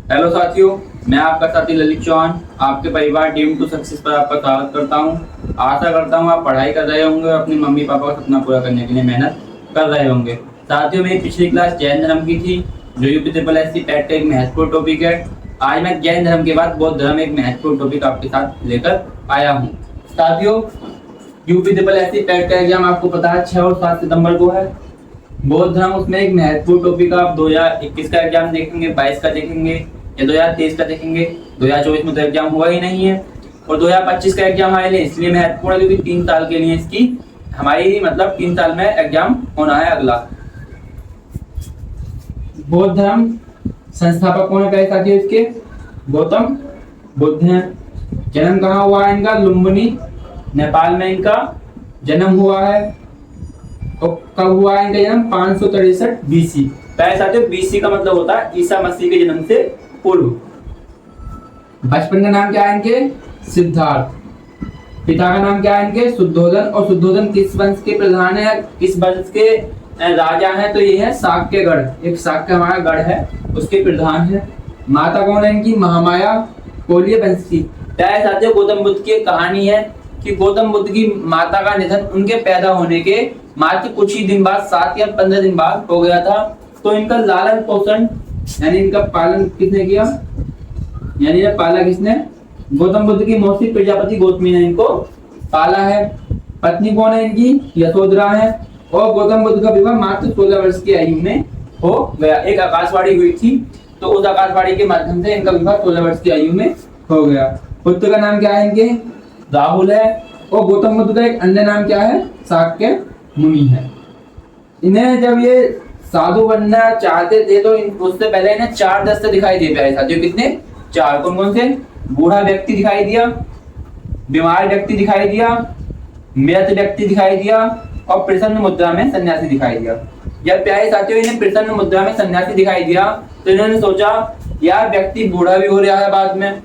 Hello साथियों, मैं आपका साथी ललित चौहान आपके परिवार ड्रीम टू सक्सेस पर आपका स्वागत करता हूं। आशा करता हूं आप पढ़ाई कर रहे होंगे और अपने मम्मी पापा का सपना पूरा करने के लिए मेहनत कर रहे होंगे। साथियों, मेरी पिछली क्लास जैन धर्म की थी, जो UP triple S C TET का एक महत्वपूर्ण टॉपिक है। आज मैं जैन धर्म के बाद बौद्ध धर्म एक महत्वपूर्ण टॉपिक आपके साथ लेकर आया हूँ। साथियों, UP triple S C TET का एग्जाम आपको पता है 6 और 7 सितंबर को है। बौद्ध धर्म उसमें एक महत्वपूर्ण टॉपिक आप 2021 का एग्जाम देखेंगे, 22 का देखेंगे या 2023 का देखेंगे। 2024 में तो एग्जाम हुआ ही नहीं है और 2025 का एग्जाम हमारे लिए इसलिए महत्वपूर्ण है क्योंकि 3 साल के लिए इसकी हमारी मतलब 3 साल में एग्जाम होना है अगला। बौद्ध धर्म संस्थापक कौन है साथियों इसके? गौतम बुद्ध हैं। जन्म कहाँ हुआ है इनका? लुम्बिनी नेपाल में इनका जन्म हुआ है। और कब हुआ है इनका जन्म? 563 बीसी। पहले साथियों बीसी का मतलब होता है ईसा मसीह के जन्म से पूर्व। बचपन का नाम क्या है इनके? सिद्धार्थ। पिता का नाम क्या है इनके? शुद्धोधन। और शुद्धोधन किस वंश के प्रधान है, किस वंश के राजा हैं? तो ये है शाक्यगढ़, एक शाक्य हमारा गढ़ है उसके प्रधान है। माता कौन है इनकी? महामाया कोलिय वंश की। पहले साथियों गौतम बुद्ध की एक कहानी है कि गौतम बुद्ध की माता का निधन उनके पैदा होने के मात्र कुछ ही दिन बाद, 7 या 15 दिन बाद हो गया था। तो इनका लालन पोषण यानी इनका पालन किसने किया? यानी ये पाला किसने? गौतम बुद्ध की मौसी प्रजापति गौतमी ने इनको पाला है। पत्नी कौन है इनकी? यशोधरा है। और गौतम बुद्ध का विवाह मात्र 16 वर्ष की आयु में हो गया। एक आकाशवाणी हुई थी तो उस आकाशवाणी के माध्यम से इनका विवाह 16 वर्ष की आयु में हो गया। पुत्र का नाम क्या है इनके? राहुल है। और गौतम बुद्ध का एक अन्य नाम क्या है? शाक्य मुनि है। इन्हें जब ये साधु बनना चाहते थे तो उससे पहले इन्हें 4 दस्ते दिखाई दे पाए साथियों। कितने? 4। कौन कौन से? बूढ़ा व्यक्ति दिखाई दिया, बीमार व्यक्ति दिखाई दिया, मृत व्यक्ति दिखाई दिया और प्रसन्न मुद्रा में सन्यासी दिखाई दिया। जब प्यारे साथियों इन्हें प्रसन्न मुद्रा में सन्यासी दिखाई दिया तो इन्होंने सोचा यार व्यक्ति बूढ़ा भी हो रहा है, बाद में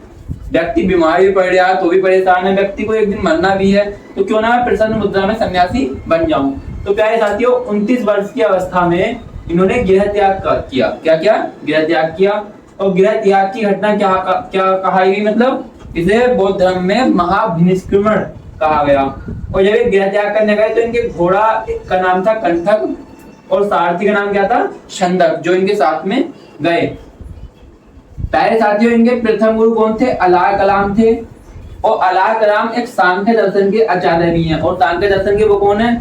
व्यक्ति बीमार भी पड़ रहा है तो भी परेशान है, व्यक्ति को एक दिन मरना भी है, तो क्यों ना मैं प्रसन्न मुद्रा में सन्यासी बन जाऊं। तो प्यारे साथियों 29 वर्ष की अवस्था में इन्होंने गृह त्याग किया। क्या किया? गृह त्याग किया। और गृह त्याग की घटना क्या कहा गई? मतलब इसे बौद्ध धर्म में महाभिनिष्क्रमण कहा गया। और जब ये गृह त्याग करने गए तो इनके घोड़ा का नाम था कंठक और सारथी का नाम क्या था? छंदक, जो इनके साथ में गए। पहले साथियों इनके प्रथम गुरु कौन थे? अलार कलाम थे। और अलार कलाम एक सांख्य दर्शन के आचार्य भी हैं। और सांख्य दर्शन के वो कौन है?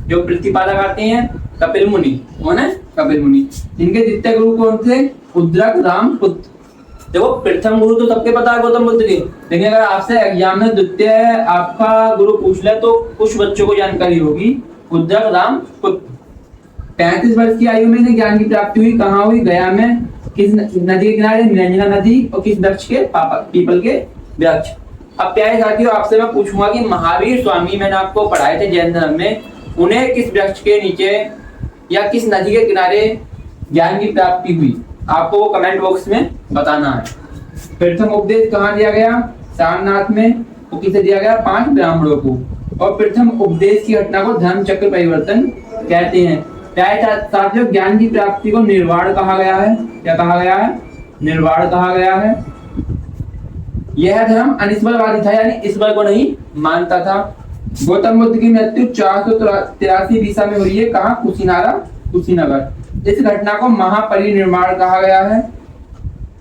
जो प्रतिपादक आते हैं? कपिल मुनि। कौन है? कपिल मुनि। इनके द्वितीय गुरु कौन थे? उद्रक रामपुत्र। देखो प्रथम गुरु तो सबके पता है गौतम बुद्ध के, लेकिन अगर आपसे एग्जाम में द्वितीय आपका गुरु पूछ ले तो कुछ बच्चों को जानकारी होगी। उद्रक रामपुत्र। 35 वर्ष की आयु में इन्हें ज्ञान की प्राप्ति हुई। कहाँ हुई? गया में। किस नदी के किनारे? निरंजना नदी। और किस वृक्ष के? पीपल के वृक्ष। अब प्यारे साथियों आपसे मैं पूछूंगा कि महावीर स्वामी मैंने आपको पढ़ाए थे जैन धर्म में, उन्हें किस वृक्ष के नीचे या किस नदी के किनारे ज्ञान की प्राप्ति हुई? आपको वो कमेंट बॉक्स में बताना है। प्रथम उपदेश कहाँ दिया गया? सारनाथ में। वो किसे दिया गया? 5 ब्राह्मणों को। और प्रथम उपदेश की घटना को धर्म चक्र परिवर्तन कहते हैं। साथियों ज्ञान की प्राप्ति को निर्वाण कहा गया है। क्या कहा गया है? निर्वाण कहा गया है। यह धर्म अनिश्वरवादी था, यानी ईश्वर को नहीं मानता था। गौतम बुद्ध की मृत्यु 483 ईसा में हुई है। कहाँ? कुशीनगर। इस घटना को महापरिनिर्वाण कहा गया है।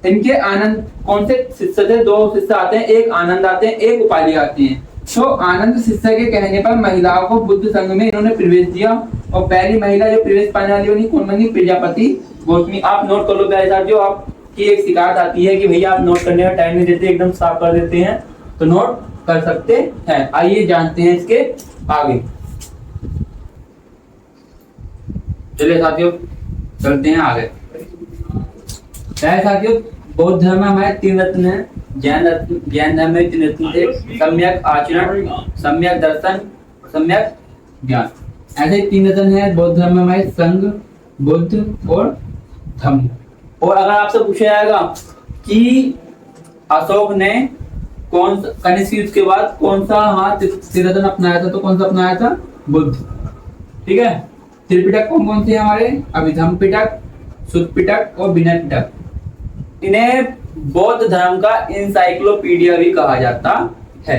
इनके आनंद कौन से शिष्य थे? 2 शिष्य आते हैं, एक आनंद आते हैं, एक उपाली आते हैं। तो आनंद शिष्य के कहने पर महिलाओं को बुद्ध संघ में इन्होंने प्रवेश दिया। और पहली महिला जो प्रवेश पाने वाली बनी कौन बनी? प्रजापति गौतमी। आप नोट कर लो प्यारे साथियों, आपकी एक शिकायत आती है कि भैया आप नोट करने का टाइम नहीं देते, एकदम साफ कर देते हैं, तो नोट कर सकते हैं। आइए जानते हैं इसके आगे। चलिए साथियों चलते हैं आगे। प्यारे साथियों बौद्ध धर्म में हमारे 3 रत्न हैं। जैन धर्म में 3 रत्न थे: सम्यक आचरण, सम्यक दर्शन, सम्यक ज्ञान। ऐसे ही 3 रत्न हैं बौद्ध धर्म में हमारे: संघ, बुद्ध और धम्म। और अगर आपसे पूछा जाएगा कि अशोक ने कनिष्क युद्ध के बाद कौन सा त्रिरत्न अपनाया था, तो कौन सा अपनाया था? बुद्ध। ठीक है। त्रिपिटक कौन कौन से हमारे? अभिधम्म पिटक, सुत्त पिटक और विनय पिटक। इन्हें बौद्ध धर्म का इंसाइक्लोपीडिया भी कहा जाता है।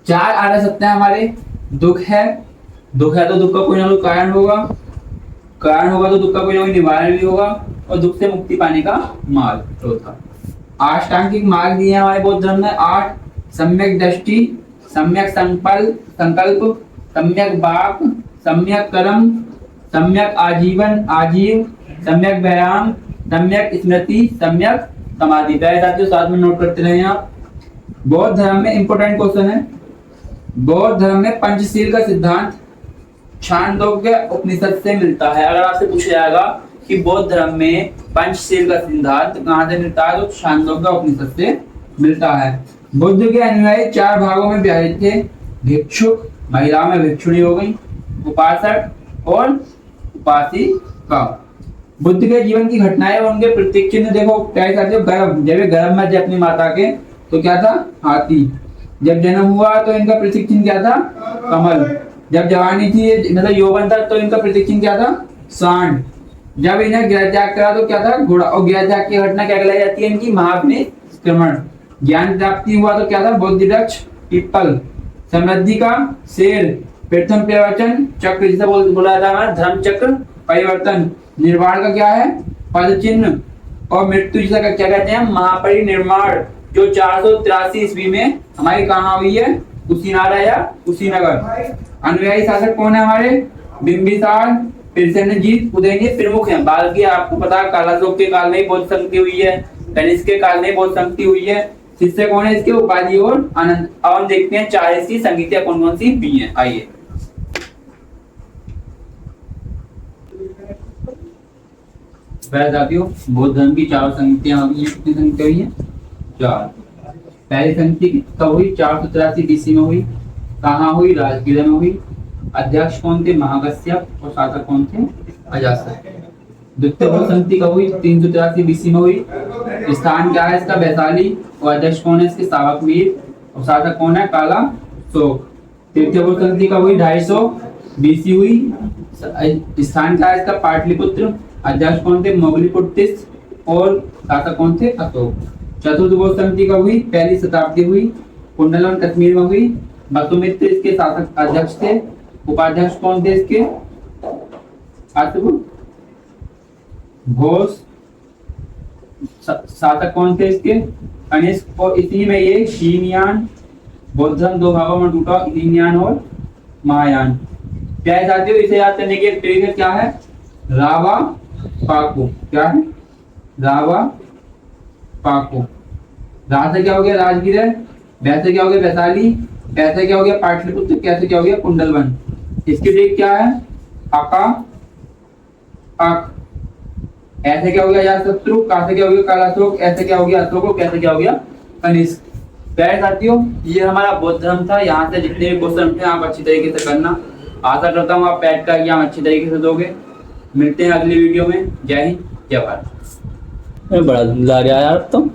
4 आर्य सत्य हमारे। दुख है तो दुख का कोई ना कोई कारण होगा, तो दुख का कोई ना कोई निवारण भी होगा, और दुख से मुक्ति पाने का मार्ग। चौथा अष्टांगिक मार्ग दिए हमारे बौद्ध धर्म में 8। सम्यक दृष्टि, सम्यक संकल्प, सम्यक वाक, सम्यक कर्म, सम्यक आजीव, सम्यक व्यायाम, सम्यक स्मृति, सम्यक समाधि। पहले साथियों साथ में नोट करते रहे आप। बौद्ध धर्म में इंपोर्टेंट क्वेश्चन है, बौद्ध धर्म में पंचशील का सिद्धांत छांदोग्य उपनिषद से मिलता है। अगर आपसे पूछा जाएगा कि बौद्ध धर्म में पंचशील का सिद्धांत कहां से मिलता है, तो छांदोग्य उपनिषद से मिलता है। बुद्ध के अनुयायी 4 भागों में विभाजित थे। भिक्षुक, महिलाओं में भिक्षुणी हो गई, उपासक और उपासिका। बुद्ध के जीवन की घटनाएं और उनके प्रतीक चिन्ह देखो। क्या साथियों, गर्भ, जब ये गर्भ में थे अपनी माता के तो क्या था, हाथी। जब जन्म हुआ तो इनका प्रतीक चिन्ह क्या था, कमल। जब जवानी थी मतलब यौवन था तो इनका प्रतीक चिन्ह क्या था, सांड। जब इन्हें गृह त्याग करा तो क्या था, घोड़ा। और गृह त्याग की घटना क्या कहलाई जाती है इनकी, महापरिनिष्क्रमण। ज्ञान प्राप्ति हुआ तो क्या था, बोधि वृक्ष, पीपल। समृद्धि का शेर। प्रथम प्रवचन चक्र, जिसे बोला जाता है धर्म चक्र परिवर्तन। निर्वाण का क्या है, पद चिन्ह। और मृत्यु जिसे क्या कहते हैं, महापरिनिर्वाण, जो 483 ईस्वी में हमारी कहाँ हुई है, कुशीनारा या कुशीनगर। अनुयायी शासक कौन है हमारे, बिंबिसार, प्रसेनजीत, उदयनित प्रमुख हैं। बाकी आपको पता है कालाशोक के काल में बौद्ध संगति हुई है, कनिष्क के काल में बौद्ध संगति हुई है। शिष्य कौन है इसके, उपाधि और आनंद। अब हम देखते हैं 4 इसकी संगतियां कौन कौन सी हुई हैं। आइए साथियों, बौद्ध धर्म की 4 संगतियां हुई हैं। कितनी संगतियां हुई हैं, 4। पहली संगति कब हुई, 483 बीसी में हुई। कहाँ हुई, राजगीर में हुई। अध्यक्ष कौन थे, महाकश्यप, और शासक कौन थे, अजातशत्रु। द्वितीय बौद्ध संगति कब हुई, 383 बीसी में हुई। स्थान क्या है इसका, वैशाली, और अध्यक्ष कौन है इसके, सावक मीर, और शासक कौन है, काला शोक। तृतीय बौद्ध संगति कब हुई, 250 बीसी हुई। स्थान क्या है इसका, पाटलिपुत्र, अध्यक्ष कौन थे, मोगलीपुट्टिस, और शासक कौन थे, अशोक। चतुर्थ बौद्ध संगति कब हुई, 1ली शताब्दी हुई। कुंडलन कश्मीर में हुई। वसुमित्र इसके शासक अध्यक्ष थे। उपाध्यक्ष कौन थे इसके, घोष। शासक कौन थे इसके, कनिष्क। और इसी में ये हीनयान, बौद्ध धर्म 2 भागों में टूटा, हीनयान और महायान। क्या है साथियों, इसे याद करने की एक ट्रिक क्या है, रावा पाको। क्या है, रावा पाको। रा से क्या हो गया, राजगीर है। वै से क्या हो गया, वैशाली। कैसे क्या हो गया, पाटलिपुत्र। कैसे क्या हो गया, कुंडलवन। इसकी ट्रिक क्या है, अका अक। ऐसे क्या हो गया, अजातशत्रु। का से क्या हो गया, कालाशोक। ऐसे क्या हो गया, अशोक। कैसे क्या हो गया, कनिष्क। प्यारे साथियों, ये हमारा बौद्ध धर्म था। यहाँ से जितने भी क्वेश्चन थे आप अच्छी तरीके से करना। आशा करता हूँ आप पैट का एग्जाम अच्छी तरीके से दोगे। मिलते हैं अगली वीडियो में। जय हिंद, जय भारत। बड़ा धुंधला रहा यार अब तो।